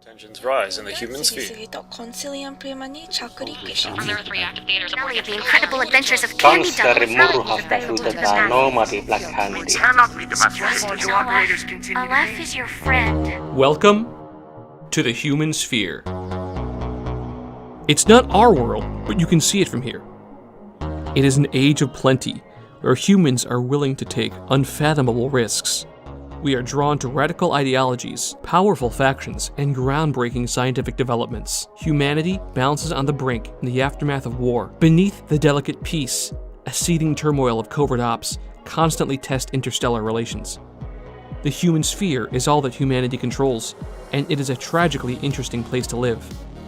Tensions rise in the human sphere. Unearth reactive theater story of the incredible adventures of Gangsterin murhasta syytetään Nomadi Black Handia. Aleph is your friend. Welcome to the human sphere. It's not our world, but you can see it from here. It is an age of plenty, where humans are willing to take unfathomable risks. We are drawn to radical ideologies, powerful factions, and groundbreaking scientific developments. Humanity balances on the brink in the aftermath of war. Beneath the delicate peace, a seething turmoil of covert ops constantly test interstellar relations. The human sphere is all that humanity controls, and it is a tragically interesting place to live.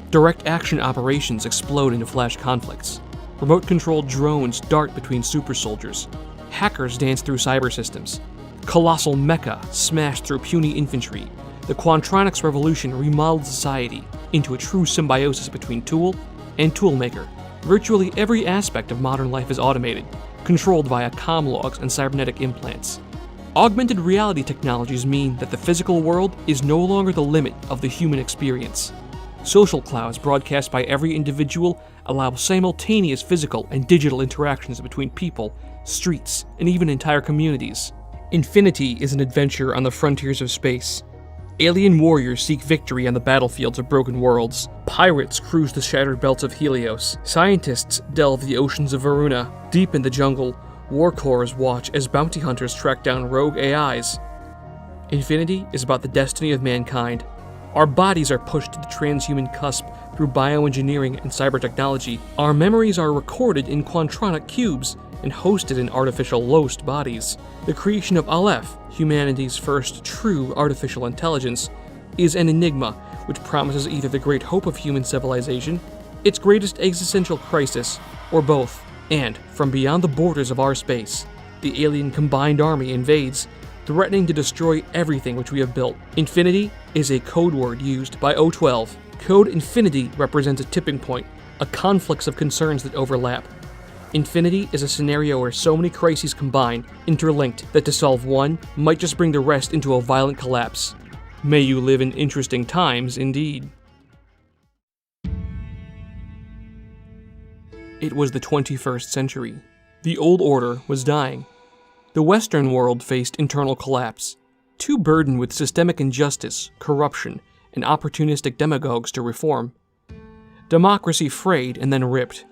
Direct action operations explode into flash conflicts. Remote-controlled drones dart between super soldiers. Hackers dance through cyber systems. Colossal mecha smash through puny infantry. The Quantronics revolution remodeled society into a true symbiosis between tool and toolmaker. Virtually every aspect of modern life is automated, controlled via comm logs and cybernetic implants. Augmented reality technologies mean that the physical world is no longer the limit of the human experience. Social clouds broadcast by every individual allow simultaneous physical and digital interactions between people, streets, and even entire communities. Infinity is an adventure on the frontiers of space. Alien warriors seek victory on the battlefields of broken worlds. Pirates cruise the shattered belts of Helios. Scientists delve the oceans of Varuna. Deep in the jungle, war corps watch as bounty hunters track down rogue AIs. Infinity is about the destiny of mankind. Our bodies are pushed to the transhuman cusp through bioengineering and cyber technology. Our memories are recorded in quantronic cubes and hosted in artificial Lost bodies. The creation of Aleph, humanity's first true artificial intelligence, is an enigma which promises either the great hope of human civilization, its greatest existential crisis, or both. And, from beyond the borders of our space, the alien combined army invades, threatening to destroy everything which we have built. Infinity is a code word used by O12. Code Infinity represents a tipping point, a conflux of concerns that overlap. Infinity is a scenario where so many crises combine, interlinked, that to solve one might just bring the rest into a violent collapse. May you live in interesting times indeed. It was the 21st century. The old order was dying. The Western world faced internal collapse, too burdened with systemic injustice, corruption, and opportunistic demagogues to reform. Democracy frayed and then ripped.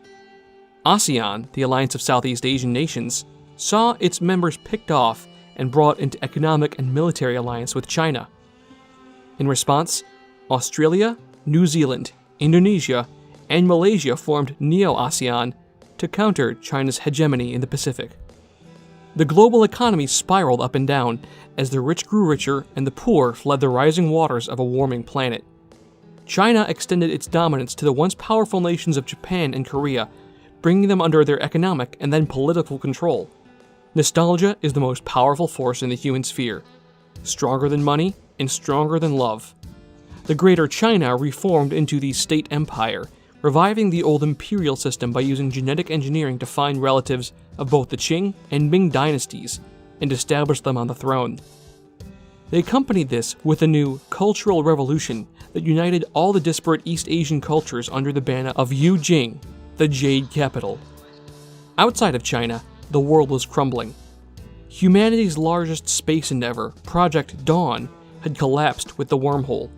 ASEAN, the Alliance of Southeast Asian Nations, saw its members picked off and brought into economic and military alliance with China. In response, Australia, New Zealand, Indonesia, and Malaysia formed Neo-ASEAN to counter China's hegemony in the Pacific. The global economy spiraled up and down as the rich grew richer and the poor fled the rising waters of a warming planet. China extended its dominance to the once powerful nations of Japan and Korea, bringing them under their economic and then political control. Nostalgia is the most powerful force in the human sphere, stronger than money and stronger than love. The Greater China reformed into the state empire, reviving the old imperial system by using genetic engineering to find relatives of both the Qing and Ming dynasties and establish them on the throne. They accompanied this with a new cultural revolution that united all the disparate East Asian cultures under the banner of Yu Jing, the Jade Capital. Outside of China, the world was crumbling. Humanity's largest space endeavor, Project Dawn, had collapsed with the wormhole.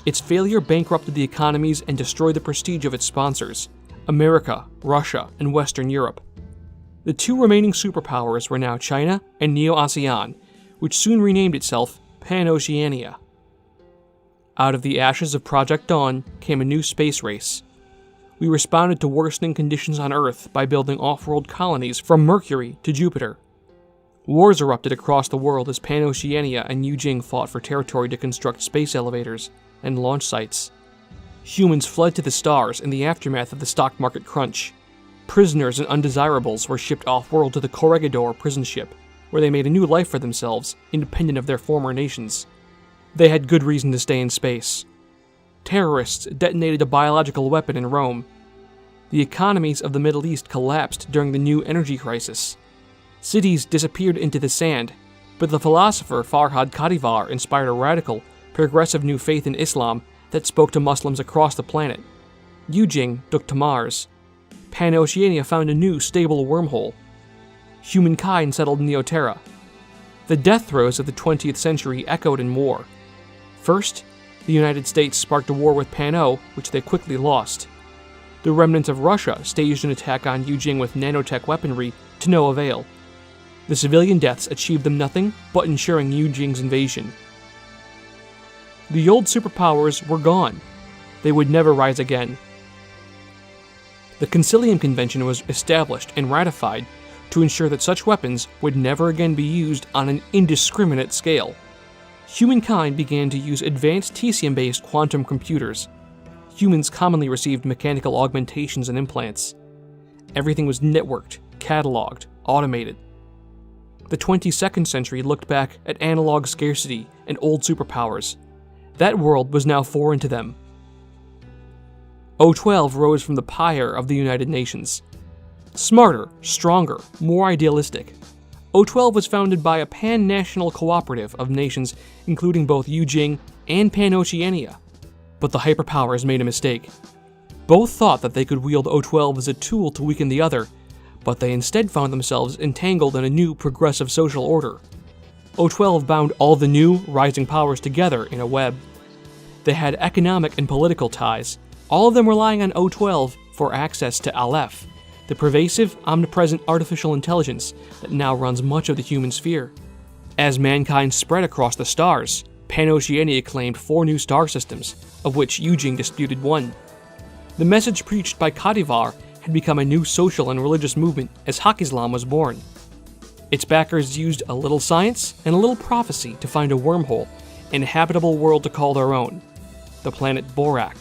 Its failure bankrupted the economies and destroyed the prestige of its sponsors, America, Russia, and Western Europe. The two remaining superpowers were now China and Neo-ASEAN, which soon renamed itself Pan-Oceania. Out of the ashes of Project Dawn came a new space race. We responded to worsening conditions on Earth by building off-world colonies from Mercury to Jupiter. Wars erupted across the world as Pan-Oceania and Yu Jing fought for territory to construct space elevators and launch sites. Humans fled to the stars in the aftermath of the stock market crunch. Prisoners and undesirables were shipped off-world to the Corregidor prison ship, where they made a new life for themselves, independent of their former nations. They had good reason to stay in space. Terrorists detonated a biological weapon in Rome. The economies of the Middle East collapsed during the new energy crisis. Cities disappeared into the sand, but the philosopher Farhad Kadivar inspired a radical, progressive new faith in Islam that spoke to Muslims across the planet. Yujing took to Mars. Pan-Oceania found a new, stable wormhole. Humankind settled in Neoterra. The death throes of the 20th century echoed in war. First, the United States sparked a war with Pan-O, which they quickly lost. The remnants of Russia staged an attack on Yujing with nanotech weaponry to no avail. The civilian deaths achieved them nothing but ensuring Yujing's invasion. The old superpowers were gone. They would never rise again. The Concilium Convention was established and ratified to ensure that such weapons would never again be used on an indiscriminate scale. Humankind began to use advanced Tesium-based quantum computers. Humans commonly received mechanical augmentations and implants. Everything was networked, cataloged, automated. The 22nd century looked back at analog scarcity and old superpowers. That world was now foreign to them. O12 rose from the pyre of the United Nations. Smarter, stronger, more idealistic. O12 was founded by a pan-national cooperative of nations including both Yujing and Pan-Oceania. But the hyperpowers made a mistake. Both thought that they could wield O12 as a tool to weaken the other, but they instead found themselves entangled in a new progressive social order. O12 bound all the new, rising powers together in a web. They had economic and political ties, all of them relying on O12 for access to Aleph, the pervasive, omnipresent artificial intelligence that now runs much of the human sphere. As mankind spread across the stars, Pan-Oceania claimed 4 new star systems, of which Yujing disputed 1. The message preached by Kadivar had become a new social and religious movement as Haqqislam was born. Its backers used a little science and a little prophecy to find a wormhole, an habitable world to call their own, the planet Borak.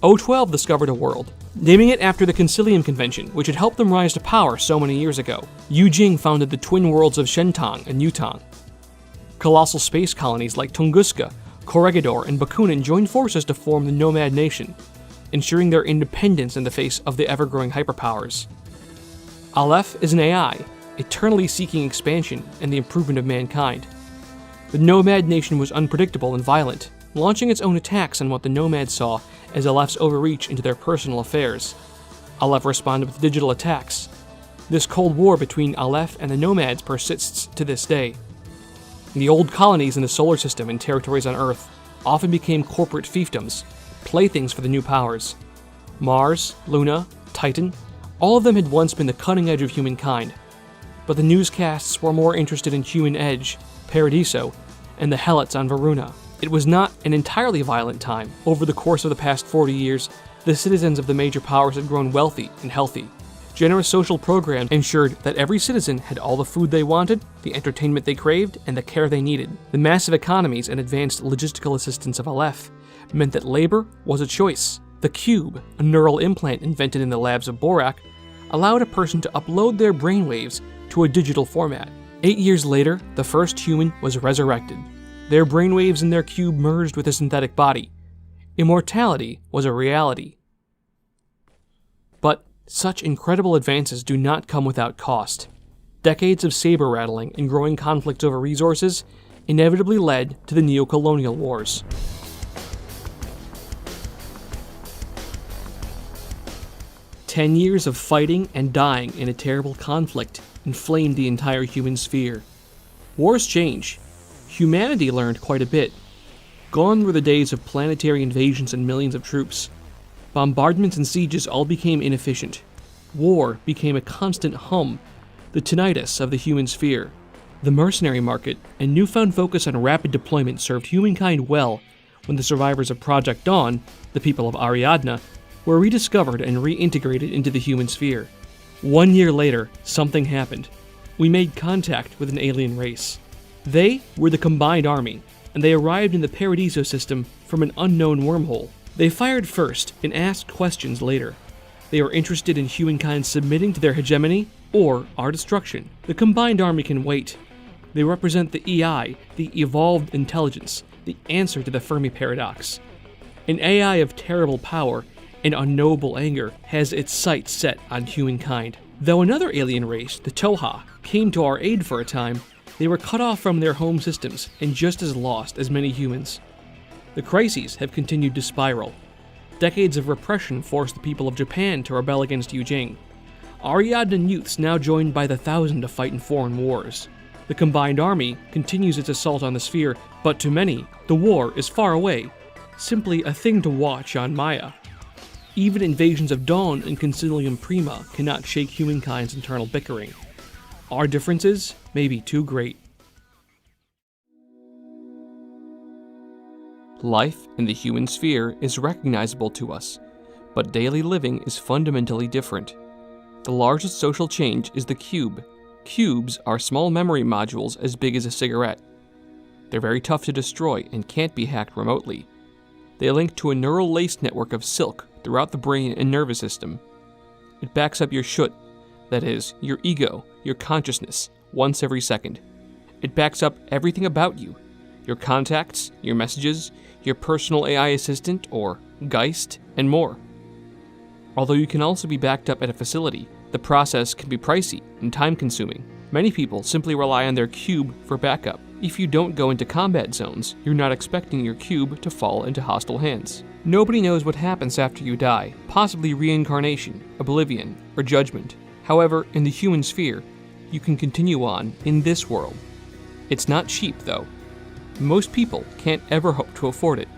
O12 discovered a world, naming it after the Concilium Convention, which had helped them rise to power so many years ago. Yujing founded the twin worlds of Shentang and Yutang. Colossal space colonies like Tunguska, Corregidor, and Bakunin joined forces to form the Nomad Nation, ensuring their independence in the face of the ever-growing hyperpowers. Aleph is an AI, eternally seeking expansion and the improvement of mankind. The Nomad Nation was unpredictable and violent, launching its own attacks on what the Nomads saw as Aleph's overreach into their personal affairs. Aleph responded with digital attacks. This cold war between Aleph and the Nomads persists to this day. The old colonies in the solar system and territories on Earth often became corporate fiefdoms, playthings for the new powers. Mars, Luna, Titan, all of them had once been the cutting edge of humankind, but the newscasts were more interested in Human Edge, Paradiso, and the Helots on Varuna. It was not an entirely violent time. Over the course of the past 40 years, the citizens of the major powers had grown wealthy and healthy. Generous social programs ensured that every citizen had all the food they wanted, the entertainment they craved, and the care they needed. The massive economies and advanced logistical assistance of Aleph meant that labor was a choice. The Cube, a neural implant invented in the labs of Borak, allowed a person to upload their brainwaves to a digital format. 8 years later, the first human was resurrected. Their brainwaves and their cube merged with a synthetic body. Immortality was a reality. But such incredible advances do not come without cost. Decades of saber-rattling and growing conflicts over resources inevitably led to the neo-colonial wars. "10 years of fighting and dying in a terrible conflict inflamed the entire human sphere. Wars change. Humanity learned quite a bit. Gone were the days of planetary invasions and millions of troops. Bombardments and sieges all became inefficient. War became a constant hum, the tinnitus of the human sphere. The mercenary market and newfound focus on rapid deployment served humankind well when the survivors of Project Dawn, the people of Ariadna, were rediscovered and reintegrated into the human sphere. 1 year later, something happened. We made contact with an alien race. They were the Combined Army, and they arrived in the Paradiso system from an unknown wormhole. They fired first and asked questions later. They were interested in humankind submitting to their hegemony or our destruction. The Combined Army can wait. They represent the EI, the Evolved Intelligence, the answer to the Fermi Paradox. An AI of terrible power and unknowable anger has its sights set on humankind. Though another alien race, the Toha, came to our aid for a time, they were cut off from their home systems and just as lost as many humans. The crises have continued to spiral. Decades of repression forced the people of Japan to rebel against Yujing. Ariadne youths now joined by the thousand to fight in foreign wars. The combined army continues its assault on the sphere, but to many, the war is far away, simply a thing to watch on Maya. Even invasions of Dawn and Concilium Prima cannot shake humankind's internal bickering. Our differences may be too great. Life in the human sphere is recognizable to us, but daily living is fundamentally different. The largest social change is the cube. Cubes are small memory modules as big as a cigarette. They're very tough to destroy and can't be hacked remotely. They link to a neural lace network of silk throughout the brain and nervous system. It backs up your shut, that is, your ego, your consciousness, once every second. It backs up everything about you, your contacts, your messages, your personal AI assistant, or Geist, and more. Although you can also be backed up at a facility, the process can be pricey and time-consuming. Many people simply rely on their cube for backup. If you don't go into combat zones, you're not expecting your cube to fall into hostile hands. Nobody knows what happens after you die, possibly reincarnation, oblivion, or judgment. However, in the human sphere, you can continue on in this world. It's not cheap, though. Most people can't ever hope to afford it,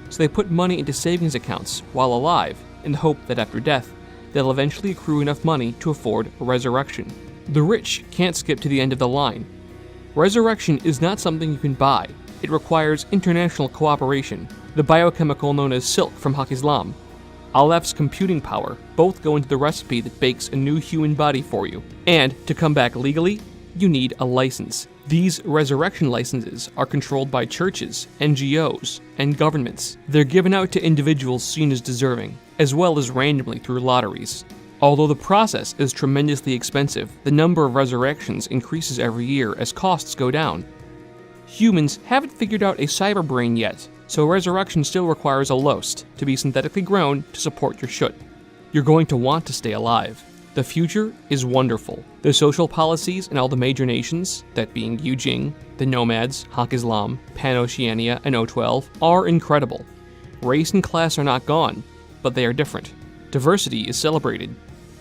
so they put money into savings accounts while alive in the hope that after death, they'll eventually accrue enough money to afford a resurrection. The rich can't skip to the end of the line. Resurrection is not something you can buy. It requires international cooperation. The biochemical known as silk from Hak-Islam, Aleph's computing power, both go into the recipe that bakes a new human body for you. And to come back legally, you need a license. These resurrection licenses are controlled by churches, NGOs, and governments. They're given out to individuals seen as deserving, as well as randomly through lotteries. Although the process is tremendously expensive, the number of resurrections increases every year as costs go down. Humans haven't figured out a cyber brain yet, so resurrection still requires a Lost to be synthetically grown to support your shut. You're going to want to stay alive. The future is wonderful. The social policies in all the major nations, that being Yujing, the Nomads, Hak-Islam, Pan-Oceania, and O12, are incredible. Race and class are not gone, but they are different. Diversity is celebrated.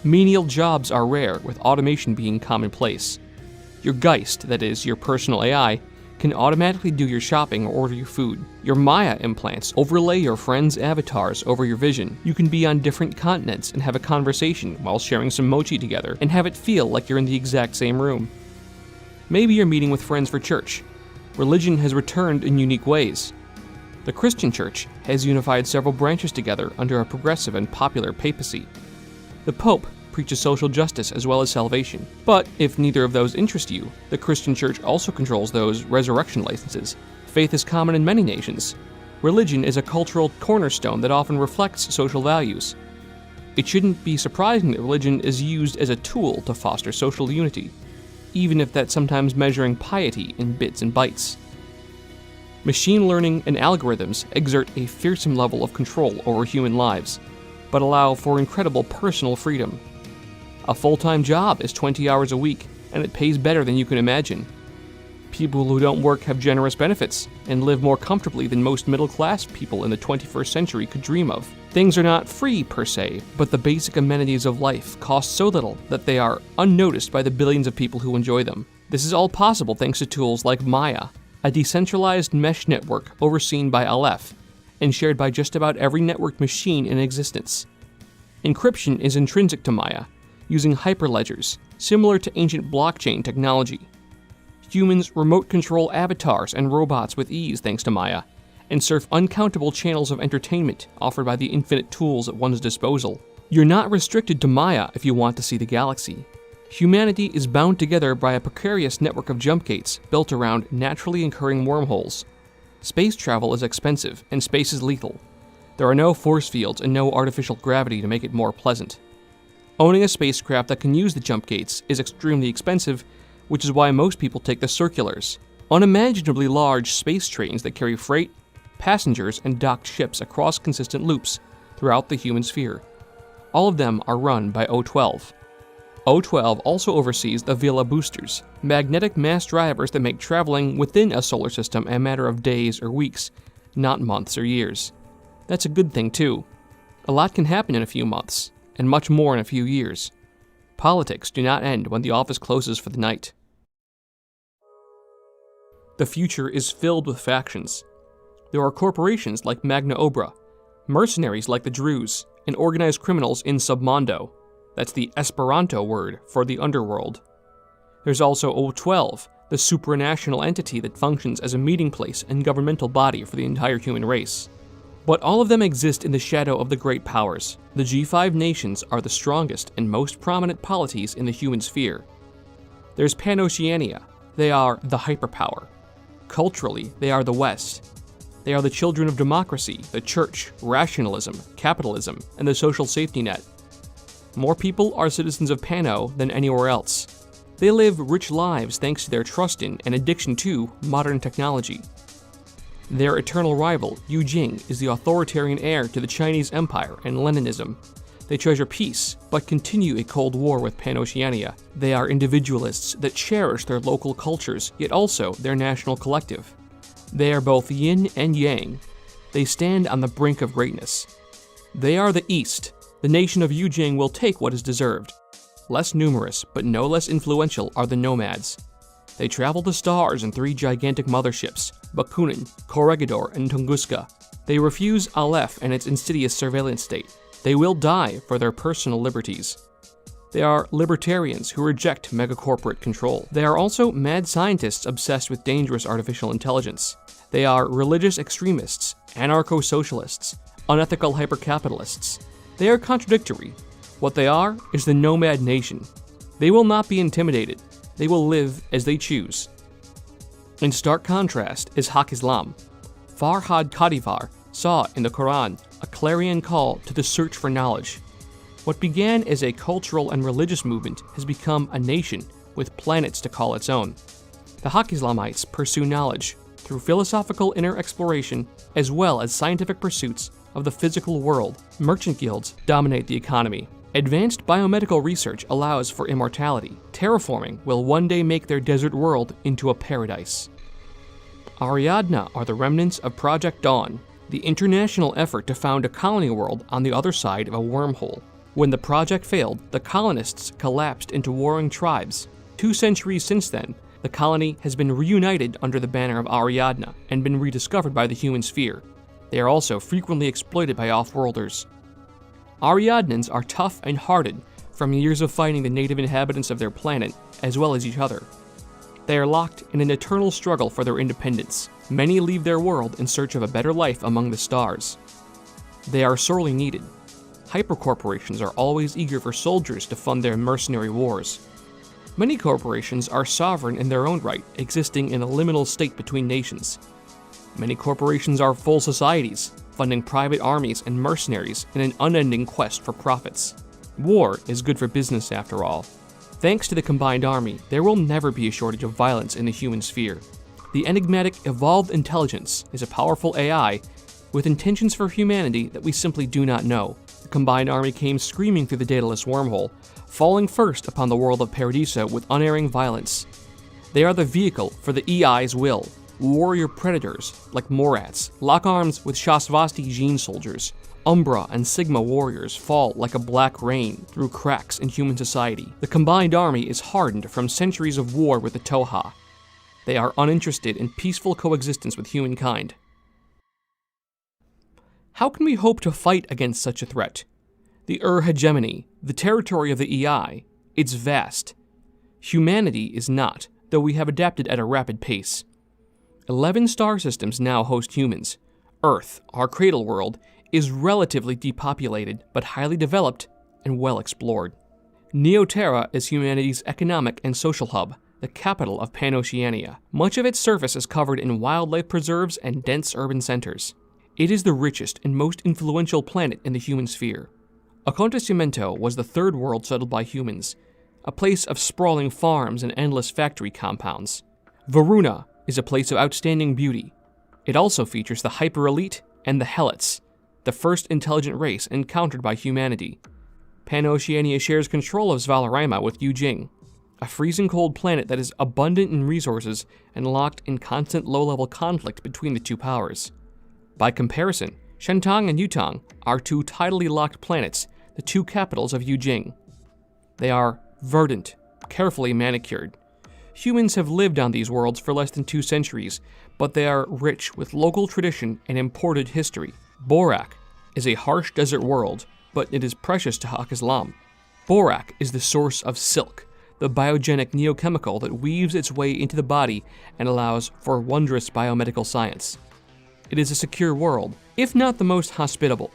Menial jobs are rare, with automation being commonplace. Your Geist, that is, your personal AI, can automatically do your shopping or order your food. Your Maya implants overlay your friends' avatars over your vision. You can be on different continents and have a conversation while sharing some mochi together and have it feel like you're in the exact same room. Maybe you're meeting with friends for church. Religion has returned in unique ways. The Christian Church has unified several branches together under a progressive and popular papacy. The Pope preaches social justice as well as salvation. But if neither of those interest you, the Christian Church also controls those resurrection licenses. Faith is common in many nations. Religion is a cultural cornerstone that often reflects social values. It shouldn't be surprising that religion is used as a tool to foster social unity, even if that's sometimes measuring piety in bits and bytes. Machine learning and algorithms exert a fearsome level of control over human lives, but allow for incredible personal freedom. A full-time job is 20 hours a week, and it pays better than you can imagine. People who don't work have generous benefits, and live more comfortably than most middle-class people in the 21st century could dream of. Things are not free per se, but the basic amenities of life cost so little that they are unnoticed by the billions of people who enjoy them. This is all possible thanks to tools like Maya, a decentralized mesh network overseen by Aleph, and shared by just about every networked machine in existence. Encryption is intrinsic to Maya, using hyperledgers, similar to ancient blockchain technology. Humans remote control avatars and robots with ease thanks to Maya, and surf uncountable channels of entertainment offered by the infinite tools at one's disposal. You're not restricted to Maya if you want to see the galaxy. Humanity is bound together by a precarious network of jump gates built around naturally occurring wormholes. Space travel is expensive, and space is lethal. There are no force fields and no artificial gravity to make it more pleasant. Owning a spacecraft that can use the jump gates is extremely expensive, which is why most people take the circulars, unimaginably large space trains that carry freight, passengers, and docked ships across consistent loops throughout the human sphere. All of them are run by O12. O12 also oversees the Vela boosters, magnetic mass drivers that make traveling within a solar system a matter of days or weeks, not months or years. That's a good thing, too. A lot can happen in a few months, and much more in a few years. Politics do not end when the office closes for the night. The future is filled with factions. There are corporations like Magna Obra, mercenaries like the Druze, and organized criminals in Submondo. That's the Esperanto word for the underworld. There's also O12, the supranational entity that functions as a meeting place and governmental body for the entire human race. But all of them exist in the shadow of the great powers. The G5 nations are the strongest and most prominent polities in the human sphere. There's Pan-Oceania. They are the hyperpower. Culturally, they are the West. They are the children of democracy, the church, rationalism, capitalism, and the social safety net. More people are citizens of Pano than anywhere else. They live rich lives thanks to their trust in and addiction to modern technology. Their eternal rival, Yu Jing, is the authoritarian heir to the Chinese Empire and Leninism. They treasure peace, but continue a cold war with Pan-Oceania. They are individualists that cherish their local cultures, yet also their national collective. They are both yin and yang. They stand on the brink of greatness. They are the East. The nation of Yu Jing will take what is deserved. Less numerous, but no less influential, are the nomads. They travel the stars in 3 gigantic motherships, Bakunin, Corregidor, and Tunguska. They refuse Aleph and its insidious surveillance state. They will die for their personal liberties. They are libertarians who reject megacorporate control. They are also mad scientists obsessed with dangerous artificial intelligence. They are religious extremists, anarcho-socialists, unethical hypercapitalists. They are contradictory. What they are is the nomad nation. They will not be intimidated. They will live as they choose. In stark contrast is Haq Islam. Farhad Kadivar saw in the Quran a clarion call to the search for knowledge. What began as a cultural and religious movement has become a nation with planets to call its own. The Haq Islamites pursue knowledge through philosophical inner exploration as well as scientific pursuits of the physical world. Merchant guilds dominate the economy. Advanced biomedical research allows for immortality. Terraforming will one day make their desert world into a paradise. Ariadna are the remnants of Project Dawn, the international effort to found a colony world on the other side of a wormhole. When the project failed, the colonists collapsed into warring tribes. 2 centuries since then, the colony has been reunited under the banner of Ariadna and been rediscovered by the human sphere. They are also frequently exploited by off-worlders. Ariadnans are tough and hardened from years of fighting the native inhabitants of their planet, as well as each other. They are locked in an eternal struggle for their independence. Many leave their world in search of a better life among the stars. They are sorely needed. Hypercorporations are always eager for soldiers to fund their mercenary wars. Many corporations are sovereign in their own right, existing in a liminal state between nations. Many corporations are full societies, funding private armies and mercenaries in an unending quest for profits. War is good for business after all. Thanks to the combined army, there will never be a shortage of violence in the human sphere. The enigmatic Evolved Intelligence is a powerful AI with intentions for humanity that we simply do not know. The combined army came screaming through the dataless wormhole, falling first upon the world of Paradiso with unerring violence. They are the vehicle for the EI's will. Warrior predators like Morats lock arms with Shasvasti Gene soldiers. Umbra and Sigma warriors fall like a black rain through cracks in human society. The combined army is hardened from centuries of war with the Toha. They are uninterested in peaceful coexistence with humankind. How can we hope to fight against such a threat? The hegemony, the territory of the EI, it's vast. Humanity is not, though we have adapted at a rapid pace. 11 star systems now host humans. Earth, our cradle world, is relatively depopulated but highly developed and well explored. Neoterra is humanity's economic and social hub, the capital of Pan-Oceania. Much of its surface is covered in wildlife preserves and dense urban centers. It is the richest and most influential planet in the human sphere. Acontecimiento was the third world settled by humans, a place of sprawling farms and endless factory compounds. Varuna is a place of outstanding beauty. It also features the hyper-elite and the Helots, the first intelligent race encountered by humanity. Pan-Oceania shares control of Svalaraima with Yu Jing, a freezing cold planet that is abundant in resources and locked in constant low-level conflict between the two powers. By comparison, Shentang and Yutang are two tidally locked planets, the two capitals of Yujing. They are verdant, carefully manicured. Humans have lived on these worlds for less than 2 centuries, but they are rich with local tradition and imported history. Borak is a harsh desert world, but it is precious to Hak-Islam. Borak is the source of silk, the biogenic neochemical that weaves its way into the body and allows for wondrous biomedical science. It is a secure world, if not the most hospitable.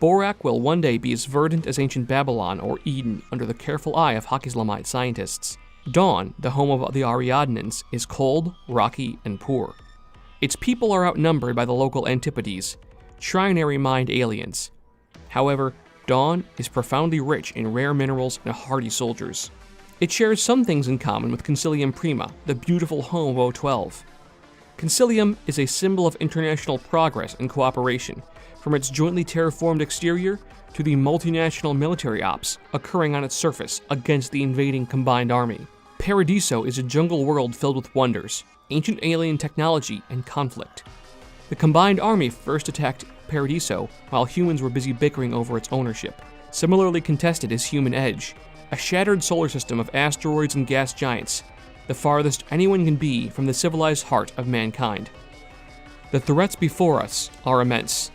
Borak will one day be as verdant as ancient Babylon or Eden under the careful eye of Hak-Islamite scientists. Dawn, the home of the Ariadnans, is cold, rocky, and poor. Its people are outnumbered by the local Antipodes, trinary-mind aliens. However, Dawn is profoundly rich in rare minerals and hardy soldiers. It shares some things in common with Concilium Prima, the beautiful home of O12. Concilium is a symbol of international progress and cooperation, from its jointly terraformed exterior to the multinational military ops occurring on its surface against the invading combined army. Paradiso is a jungle world filled with wonders, ancient alien technology, and conflict. The combined army first attacked Paradiso while humans were busy bickering over its ownership. Similarly contested is Human Edge, a shattered solar system of asteroids and gas giants, the farthest anyone can be from the civilized heart of mankind. The threats before us are immense.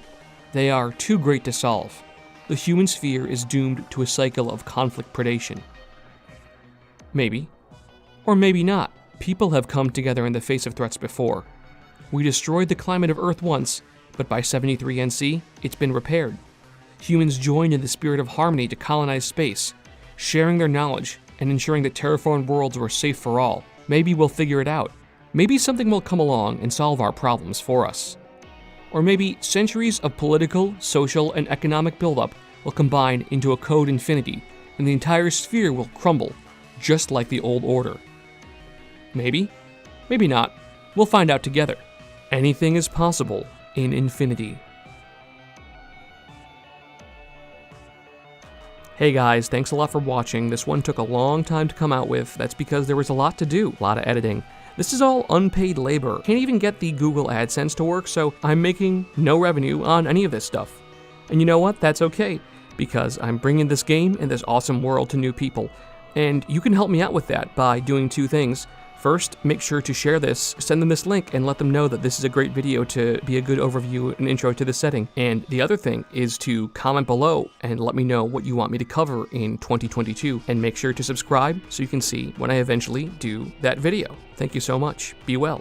They are too great to solve. The human sphere is doomed to a cycle of conflict predation. Maybe. Or maybe not. People have come together in the face of threats before. We destroyed the climate of Earth once, but by 73 NC, it's been repaired. Humans joined in the spirit of harmony to colonize space, sharing their knowledge and ensuring that terraformed worlds were safe for all. Maybe we'll figure it out. Maybe something will come along and solve our problems for us. Or maybe centuries of political, social, and economic buildup will combine into a code infinity, and the entire sphere will crumble, just like the old order. Maybe. Maybe not. We'll find out together. Anything is possible in infinity. Hey guys, thanks a lot for watching. This one took a long time to come out with. That's because there was a lot to do, a lot of editing. This is all unpaid labor. Can't even get the Google AdSense to work, so I'm making no revenue on any of this stuff. And you know what? That's okay, because I'm bringing this game and this awesome world to new people. And you can help me out with that by doing 2 things. First, make sure to share this, send them this link, and let them know that this is a great video to be a good overview and intro to the setting. And the other thing is to comment below and let me know what you want me to cover in 2022. And make sure to subscribe so you can see when I eventually do that video. Thank you so much. Be well.